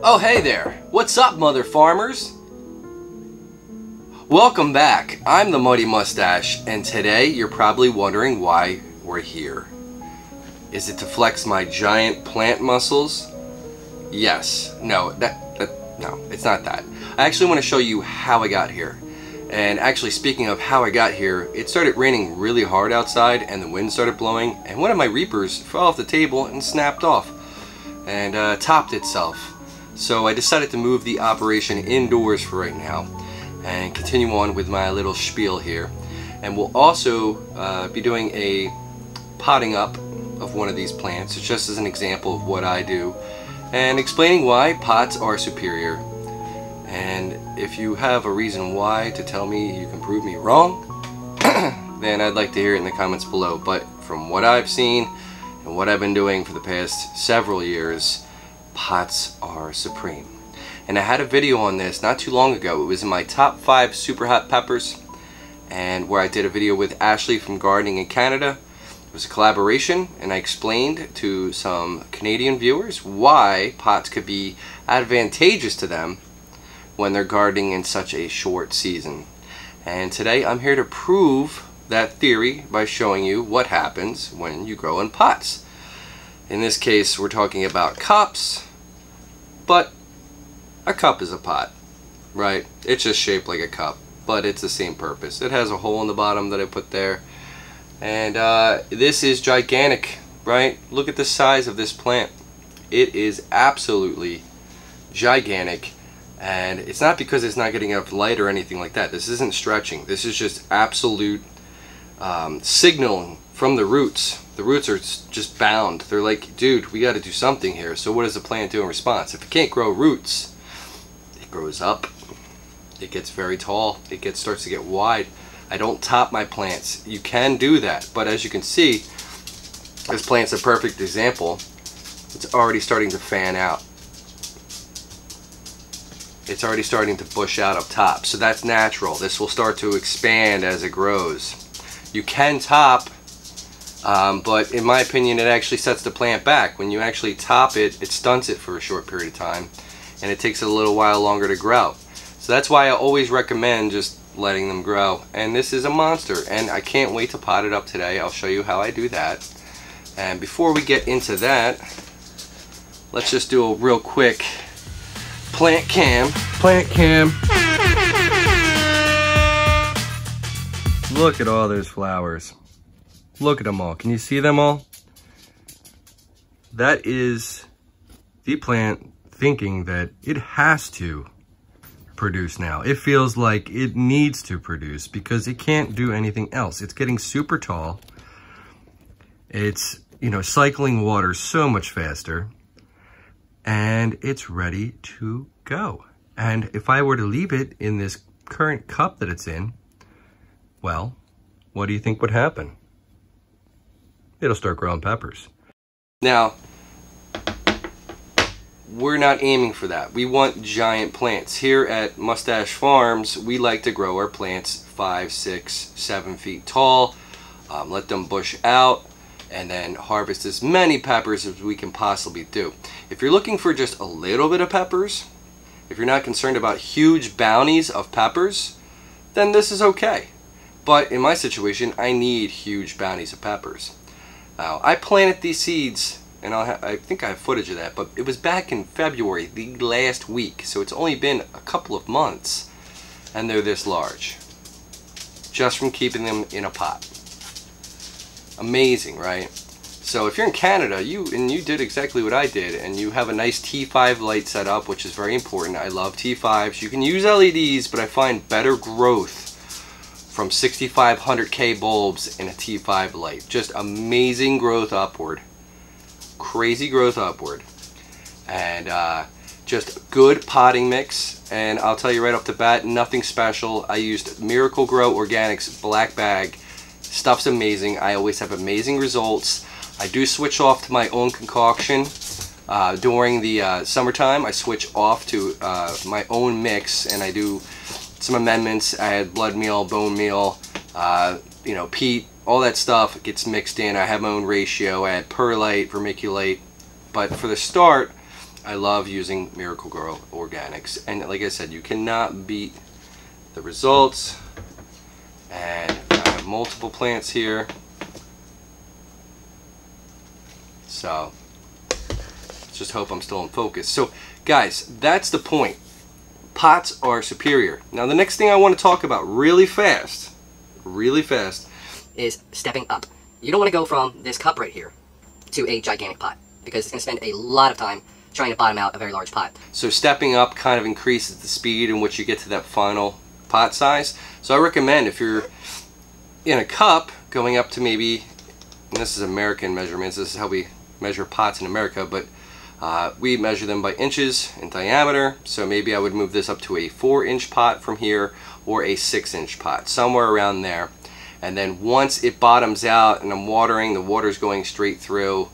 Oh hey there, what's up mother farmers? Welcome back, I'm the Muddy Mustache, and today you're probably wondering why we're here. Is it to flex my giant plant muscles? Yes. No, no, it's not that. I actually want to show you how I got here. And actually, speaking of how I got here, it started raining really hard outside and the wind started blowing, and one of my reapers fell off the table and snapped off and topped itself. So I decided to move the operation indoors for right now and continue on with my little spiel here. And we'll also be doing a potting up of one of these plants, just as an example of what I do, and explaining why pots are superior. And if you have a reason why to tell me you can prove me wrong, then I'd like to hear it in the comments below. But from what I've seen and what I've been doing for the past several years, pots are supreme. And I had a video on this not too long ago. It was in my top 5 super hot peppers, and where I did a video with Ashley from Gardening in Canada. It was a collaboration, and I explained to some Canadian viewers why pots could be advantageous to them when they're gardening in such a short season. And today I'm here to prove that theory by showing you what happens when you grow in pots. In this case we're talking about cups, but a cup is a pot, right? It's just shaped like a cup, but it's the same purpose. It has a hole in the bottom that I put there, and this is gigantic, right? Look at the size of this plant. It is absolutely gigantic. And it's not because it's not getting enough light or anything like that. This isn't stretching. This is just absolute signaling from the roots. The roots are just bound. They're like, dude, we got to do something here. So what does the plant do in response? If it can't grow roots, it grows up. It gets very tall. It starts to get wide. I don't top my plants. You can do that. But as you can see, this plant's a perfect example. It's already starting to fan out. It's already starting to bush out up top, so that's natural. This will start to expand as it grows. You can top, but in my opinion it actually sets the plant back. When you actually top it, it stunts it for a short period of time, and it takes it a little while longer to grow. So that's why I always recommend just letting them grow. And this is a monster, and I can't wait to pot it up today. I'll show you how I do that. And before we get into that, let's just do a real quick plant cam. Look at all those flowers. Look at them all. Can you see them all? That is the plant thinking that it has to produce now. It feels like it needs to produce because it can't do anything else. It's getting super tall. It's, cycling water so much faster. And it's ready to go. And if I were to leave it in this current cup that it's in, well, what do you think would happen? It'll start growing peppers. Now, we're not aiming for that. We want giant plants. Here at Mustache Farms, we like to grow our plants 5, 6, 7 feet tall, let them bush out, and then harvest as many peppers as we can possibly do. If you're looking for just a little bit of peppers, if you're not concerned about huge bounties of peppers, then this is okay. But in my situation, I need huge bounties of peppers. Now, I planted these seeds, and I think I have footage of that, but it was back in February, the last week, so it's only been a couple of months, and they're this large, just from keeping them in a pot. Amazing, right? So if you're in Canada, you did exactly what I did, and you have a nice T5 light set up, which is very important. I love T5s. You can use LEDs, but I find better growth from 6500K bulbs in a T5 light. Just amazing growth upward. Crazy growth upward. And just good potting mix. And I'll tell you right off the bat, nothing special. I used Miracle Grow Organics black bag. Stuff's amazing. I always have amazing results. I do switch off to my own concoction. During the summertime, I switch off to my own mix, and I do some amendments. I add blood meal, bone meal, peat, all that stuff gets mixed in. I have my own ratio. I add perlite, vermiculite. But for the start, I love using Miracle-Gro Organics, and like I said, you cannot beat the results. And I have multiple plants here, so let's just hope I'm still in focus. So guys, that's the point. Pots are superior. Now the next thing I want to talk about really fast is stepping up. You don't want to go from this cup right here to a gigantic pot, because it's going to spend a lot of time trying to bottom out a very large pot. So stepping up kind of increases the speed in which you get to that final pot size. So I recommend, if you're in a cup, going up to maybe, and this is American measurements, this is how we measure pots in America, but we measure them by inches in diameter. So maybe I would move this up to a 4-inch pot from here, or a 6-inch pot, somewhere around there. And then once it bottoms out and I'm watering, the water's going straight through.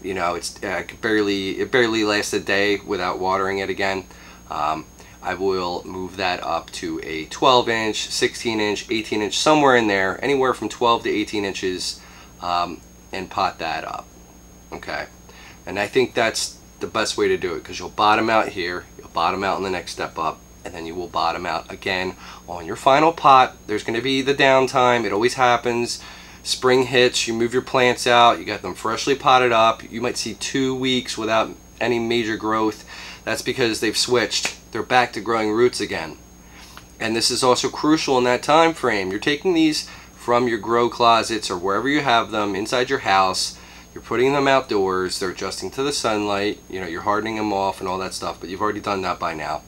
You know, it barely lasts a day without watering it again. I will move that up to a 12-inch, 16-inch, 18-inch, somewhere in there, anywhere from 12 to 18 inches, and pot that up. Okay, and I think that's the best way to do it, because you'll bottom out here, you'll bottom out in the next step up, and then you will bottom out again on your final pot. There's going to be the downtime. It always happens. Spring hits, you move your plants out, you got them freshly potted up. You might see 2 weeks without any major growth. That's because they've switched. They're back to growing roots again. And this is also crucial in that time frame. You're taking these from your grow closets or wherever you have them inside your house. You're putting them outdoors. They're adjusting to the sunlight. You know, you're hardening them off and all that stuff, but you've already done that by now.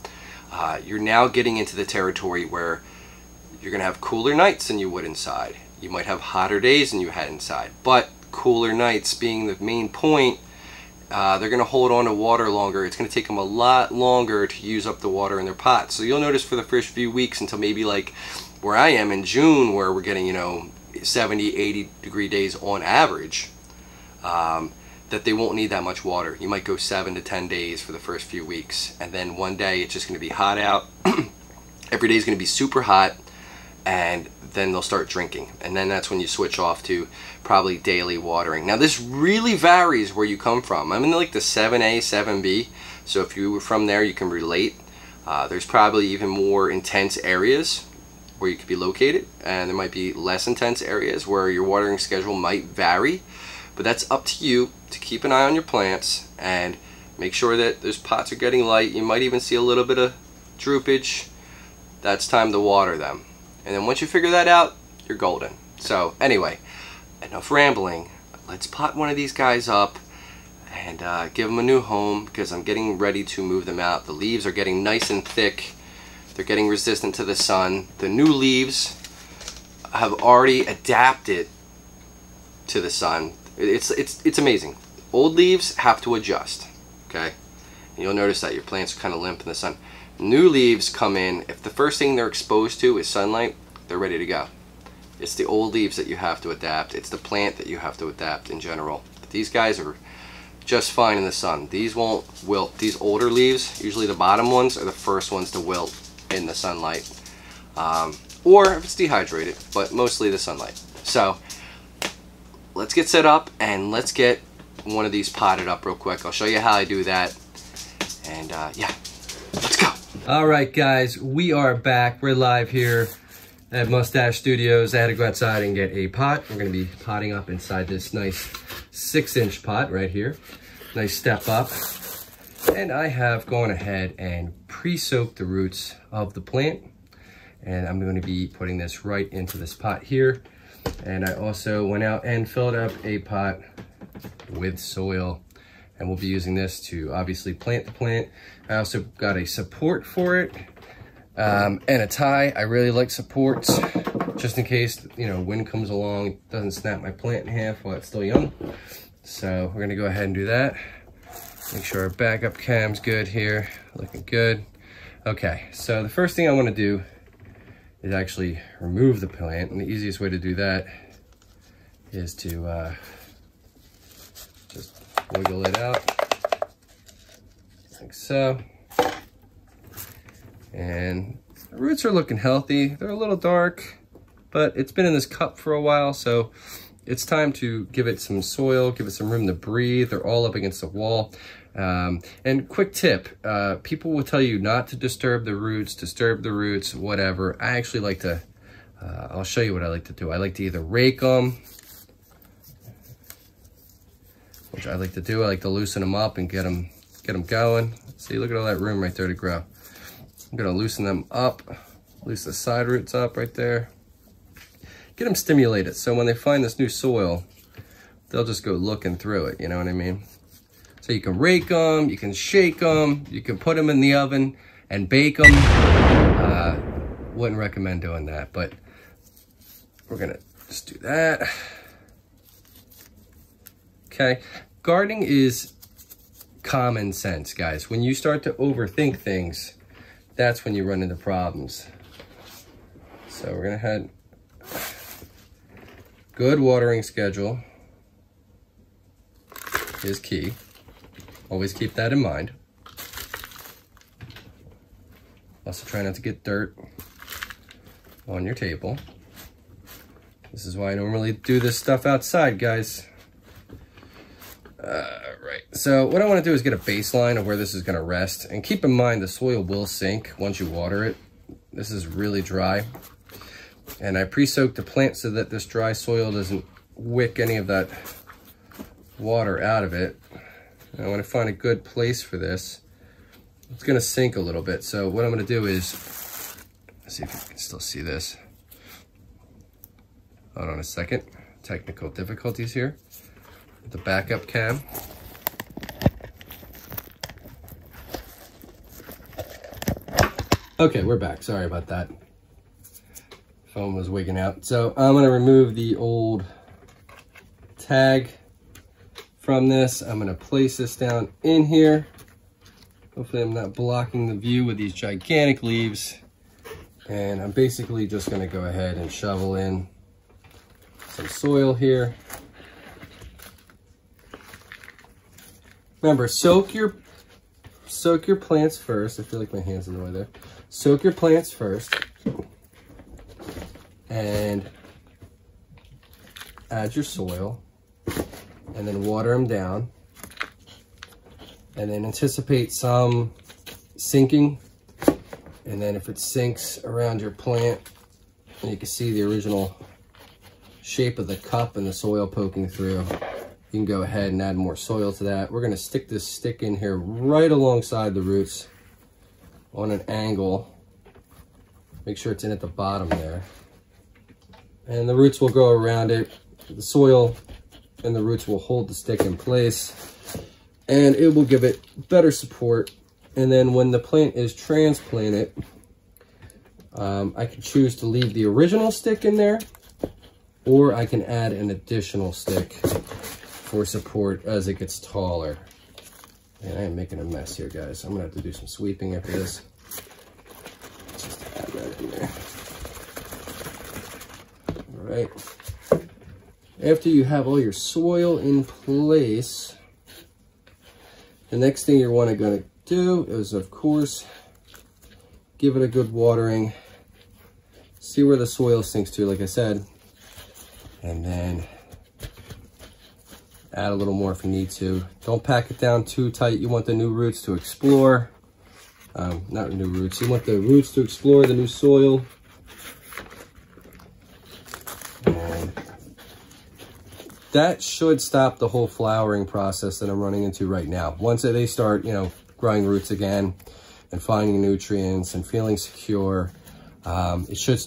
You're now getting into the territory where you're going to have cooler nights than you would inside. You might have hotter days than you had inside, but cooler nights being the main point, they're going to hold on to water longer. It's going to take them a lot longer to use up the water in their pots. So you'll notice for the first few weeks, until maybe like where I am in June, where we're getting, you know, 70, 80 degree days on average, that they won't need that much water. You might go 7 to 10 days for the first few weeks, and then one day it's just going to be hot out. Every day is going to be super hot, and then they'll start drinking, and then that's when you switch off to probably daily watering. Now this really varies where you come from. I'm in like the 7A, 7B, so if you were from there, you can relate. There's probably even more intense areas where you could be located, and there might be less intense areas where your watering schedule might vary, but that's up to you to keep an eye on your plants and make sure that those pots are getting light. You might even see a little bit of droopage. That's time to water them. And then once you figure that out, you're golden. So anyway, enough rambling. Let's pot one of these guys up and give them a new home, because I'm getting ready to move them out. The leaves are getting nice and thick. They're getting resistant to the sun. The new leaves have already adapted to the sun. It's amazing. Old leaves have to adjust, okay? And you'll notice that your plants are kind of limp in the sun. New leaves come in, if the first thing they're exposed to is sunlight, they're ready to go. It's the old leaves that you have to adapt. It's the plant that you have to adapt in general. But these guys are just fine in the sun. These won't wilt. These older leaves, usually the bottom ones, are the first ones to wilt in the sunlight. Or if it's dehydrated, but mostly the sunlight. So let's get set up and let's get one of these potted up real quick. I'll show you how I do that. And yeah, let's go. All right, guys, we are back. We're live here at Mustache Studios. I had to go outside and get a pot. We're going to be potting up inside this nice 6-inch pot right here. Nice step up. And I have gone ahead and pre-soaked the roots of the plant. And I'm going to be putting this right into this pot here. And I also went out and filled up a pot with soil. And we'll be using this to obviously plant the plant. I also got a support for it and a tie. I really like supports just in case, you know, wind comes along, it doesn't snap my plant in half while it's still young. So we're gonna go ahead and do that. Make sure our backup cam's good here, looking good. Okay, so the first thing I wanna do is actually remove the plant. And the easiest way to do that is to just wiggle it out. like so. And the roots are looking healthy. They're a little dark, but it's been in this cup for a while, so it's time to give it some soil, give it some room to breathe. They're all up against the wall. And quick tip, people will tell you not to disturb the roots, whatever. I actually like to, I'll show you what I like to do. I like to either rake them, which I like to do. I like to loosen them up and get them going. See, look at all that room right there to grow. I'm gonna loosen them up, loosen the side roots up right there. Get them stimulated, so when they find this new soil, they'll just go looking through it, you know what I mean? So you can rake them, you can shake them, you can put them in the oven and bake them. Wouldn't recommend doing that, but we're gonna just do that. Okay, gardening is common sense, guys. When you start to overthink things, that's when you run into problems. So we're gonna head, good watering schedule is key. Always keep that in mind. Also try not to get dirt on your table. This is why I normally do this stuff outside, guys. Right, so what I want to do is get a baseline of where this is going to rest. And keep in mind the soil will sink once you water it. This is really dry. And I pre-soaked the plant so that this dry soil doesn't wick any of that water out of it. I want to find a good place for this. It's going to sink a little bit. So what I'm going to do is, let's see if you can still see this. Hold on a second. Technical difficulties here. The backup cam. Okay, we're back. Sorry about that. Phone was wigging out. So I'm going to remove the old tag from this. I'm going to place this down in here. Hopefully I'm not blocking the view with these gigantic leaves. And I'm basically just going to go ahead and shovel in some soil here. Remember, soak your plants first. I feel like my hand's in the way there. Soak your plants first. And add your soil. And then water them down. And then anticipate some sinking. And then if it sinks around your plant, and you can see the original shape of the cup and the soil poking through, you can go ahead and add more soil to that. We're gonna stick this stick in here right alongside the roots on an angle. Make sure it's in at the bottom there. And the roots will grow around it. The soil and the roots will hold the stick in place, and it will give it better support. And then when the plant is transplanted, I can choose to leave the original stick in there, or I can add an additional stick for support as it gets taller. And I am making a mess here, guys. I'm gonna have to do some sweeping after this. Just add that in there. All right. After you have all your soil in place, the next thing you're gonna do is, of course, give it a good watering. See where the soil sinks to, like I said, and then add a little more if you need to. Don't pack it down too tight. You want the new roots to explore. Not new roots. You want the roots to explore the new soil. And that should stop the whole flowering process that I'm running into right now. Once they start, growing roots again and finding nutrients and feeling secure, it should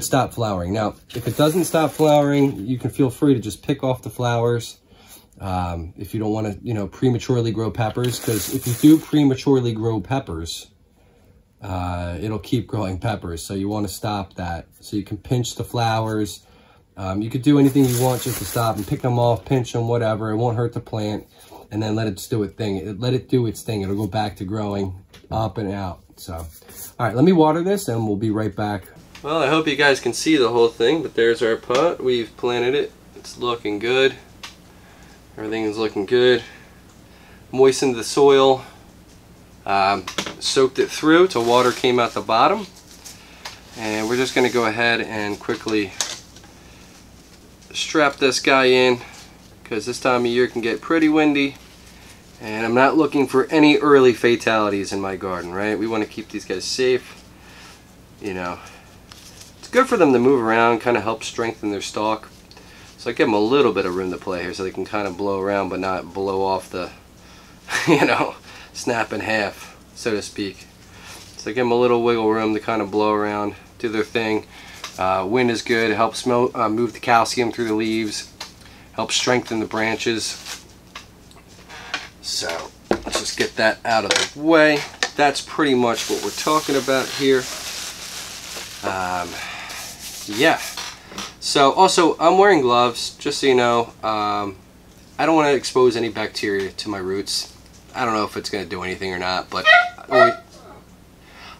stop flowering. Now, if it doesn't stop flowering, you can feel free to just pick off the flowers. If you don't want to, prematurely grow peppers, because if you do prematurely grow peppers, it'll keep growing peppers. So you want to stop that. So you can pinch the flowers. You could do anything you want just to stop and pick them off, pinch them, whatever. It won't hurt the plant. And then let it do its thing. Let it do its thing. It'll go back to growing up and out. So, all right, let me water this and we'll be right back. Well, I hope you guys can see the whole thing, but there's our pot. We've planted it. It's looking good. Everything is looking good. Moistened the soil Soaked it through till water came out the bottom. And we're just going to go ahead and quickly strap this guy in, because this time of year can get pretty windy. And I'm not looking for any early fatalities in my garden, right? We want to keep these guys safe. You know, it's good for them to move around, kind of help strengthen their stalk. So I give them a little bit of room to play here so they can kind of blow around but not blow off the, you know, snap in half, so to speak. So I give them a little wiggle room to kind of blow around, do their thing. Wind is good. It helps move the calcium through the leaves, helps strengthen the branches. So let's just get that out of the way. That's pretty much what we're talking about here. Yeah. So also, I'm wearing gloves, just so you know. I don't want to expose any bacteria to my roots. I don't know if it's going to do anything or not, but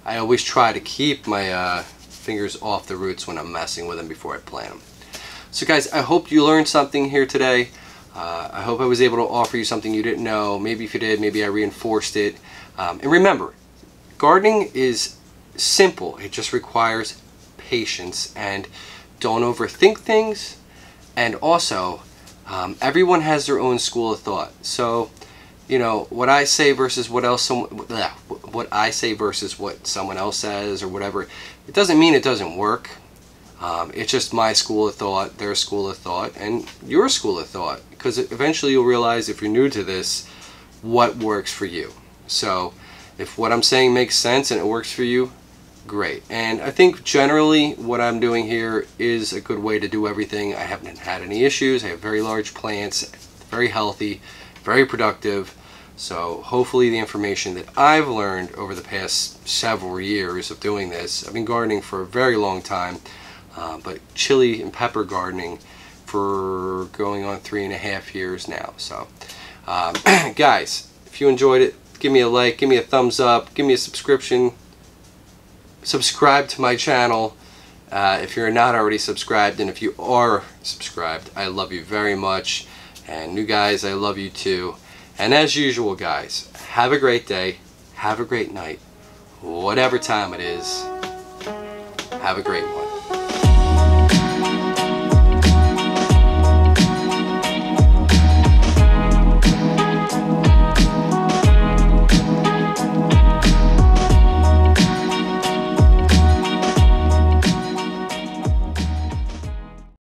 I always try to keep my fingers off the roots when I'm messing with them before I plant them. So guys, I hope you learned something here today. I hope I was able to offer you something you didn't know. Maybe if you did, maybe I reinforced it. And remember, gardening is simple. It just requires patience, and don't overthink things. And also, everyone has their own school of thought. So, you know, what I say versus what I say versus what someone else says or whatever, it doesn't mean it doesn't work. It's just my school of thought, their school of thought, and your school of thought. Because eventually you'll realize, if you're new to this, what works for you. So if what I'm saying makes sense and it works for you, great. And I think generally what I'm doing here is a good way to do everything. I haven't had any issues. I have very large plants, very healthy, very productive. So hopefully the information that I've learned over the past several years of doing this, I've been gardening for a very long time, but chili and pepper gardening for going on 3.5 years now. So guys, if you enjoyed it, give me a like, give me a thumbs up, give me a subscription, subscribe to my channel if you're not already subscribed, and if you are subscribed, I love you very much. And new guys, I love you too. And as usual guys, have a great day, have a great night, whatever time it is, have a great one.